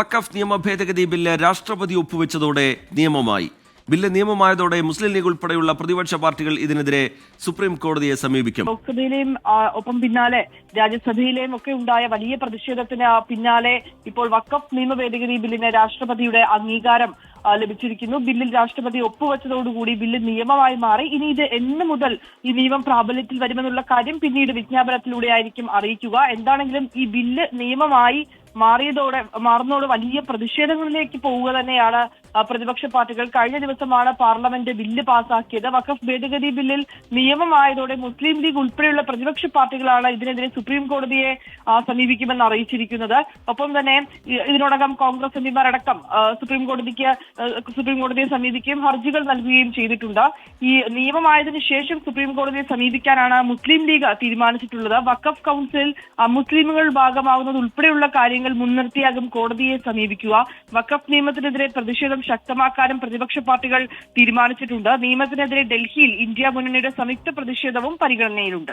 വഖഫ് നിയമ ഭേദഗതി ബില്ല് രാഷ്ട്രപതി ഒപ്പുവെച്ചതോടെ നിയമമായി. ബില്ല് നിയമമായതോടെ മുസ്ലിം ലീഗ് ഉൾപ്പെടെയുള്ള പ്രതിപക്ഷ പാർട്ടികൾ ഇതിനെതിരെ സുപ്രീം കോടതിയെ സമീപിക്കും. ലോക്സഭയിലെയും ഒപ്പം പിന്നാലെ രാജ്യസഭയിലെയും ഒക്കെ ഉണ്ടായ വലിയ പ്രതിഷേധത്തിന് പിന്നാലെ ഇപ്പോൾ വഖഫ് നിയമ ഭേദഗതി ബില്ലിന് രാഷ്ട്രപതിയുടെ അംഗീകാരം ലഭിച്ചിരിക്കുന്നു. ബില്ലിൽ രാഷ്ട്രപതി ഒപ്പുവെച്ചതോടുകൂടി ബില്ല് നിയമമായി മാറി. ഇനി ഇത് എന്ന് മുതൽ ഈ നിയമം പ്രാബല്യത്തിൽ വരുമെന്നുള്ള കാര്യം പിന്നീട് വിജ്ഞാപനത്തിലൂടെ ആയിരിക്കും അറിയിക്കുക. എന്താണെങ്കിലും ഈ ബില്ല് നിയമമായി മാറുന്നതോടെ വലിയ പ്രതിഷേധങ്ങളിലേക്ക് പോവുക തന്നെയാണ് പ്രതിപക്ഷ പാർട്ടികൾ. കഴിഞ്ഞ ദിവസമാണ് പാർലമെന്റ് ബില്ല് പാസാക്കിയത്. വഖഫ് ഭേദഗതി ബില്ലിൽ നിയമമായതോടെ മുസ്ലിം ലീഗ് ഉൾപ്പെടെയുള്ള പ്രതിപക്ഷ പാർട്ടികളാണ് ഇതിനെതിരെ സുപ്രീം കോടതിയെ സമീപിക്കുമെന്ന് അറിയിച്ചിരിക്കുന്നത്. ഒപ്പം തന്നെ ഇതിനോടകം കോൺഗ്രസ് എംപിമാരടക്കം സുപ്രീം കോടതിയെ സമീപിക്കുകയും ഹർജികൾ നൽകുകയും ചെയ്തിട്ടുണ്ട്. ഈ നിയമമായതിനു ശേഷം സുപ്രീം കോടതിയെ സമീപിക്കാനാണ് മുസ്ലിം ലീഗ് തീരുമാനിച്ചിട്ടുള്ളത്. വഖഫ് കൌൺസിൽ മുസ്ലിമുകൾ ഭാഗമാകുന്നത് ഉൾപ്പെടെയുള്ള കാര്യങ്ങൾ മുൻനിർത്തിയാകും കോടതിയെ സമീപിക്കുക. വഖഫ് നിയമത്തിനെതിരെ പ്രതിഷേധം ശക്തമാക്കാനും പ്രതിപക്ഷ പാർട്ടികൾ തീരുമാനിച്ചിട്ടുണ്ട്. നിയമത്തിനെതിരെ ഡൽഹിയിൽ ഇന്ത്യ മുന്നണിയുടെ സംയുക്ത പ്രതിഷേധവും പരിഗണനയിലുണ്ട്.